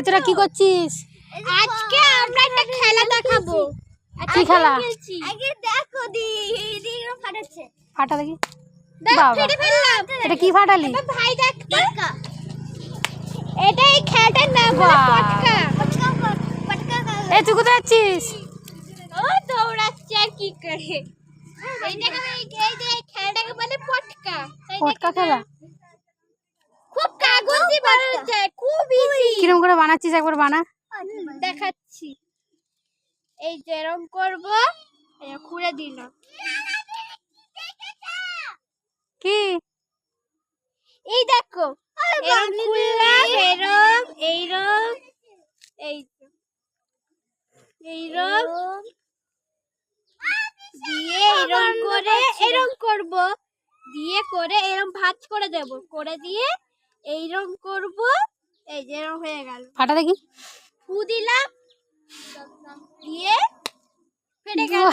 তোরা কি করছিস? আজকে আমরা একটা খেলা দেখাবো। কি খেলা? আগে দেখো দি ফাটাচ্ছে। ফাটা দেখি। বাবা ফেটে ফেললাম। এটা কি ফাটালি? ভাই দেখ পটকা। এটা এই খেলাটার নাম হলো পটকা। পটকা এই তুই কোথায় যাচ্ছিস? ও দৌড়াচ্ছে আর কি করে। এইটাকে এই যে খেলাটাকে বলে পটকা। পটকা খেলা? খুব কাগজে বানানো যায়, খুব ইজি। কিরকম করে বানাচ্ছিস একবার বানা। দেখাচ্ছি। এই যে এরকম করব, এটা খুলে দিলাম। কি? এই দেখো, এরকম খুললাম, এরকম এইরকম, এই এইরকম দিয়ে এরকম করে এরকম করব, দিয়ে করে এরকম ভাঁজ করে দেব, করে দিয়ে এইরকম করব। এই যে এরকম হয়ে গেল। ফাটা দেখি। ফু দিলাম, দিয়ে ফেটে গেল।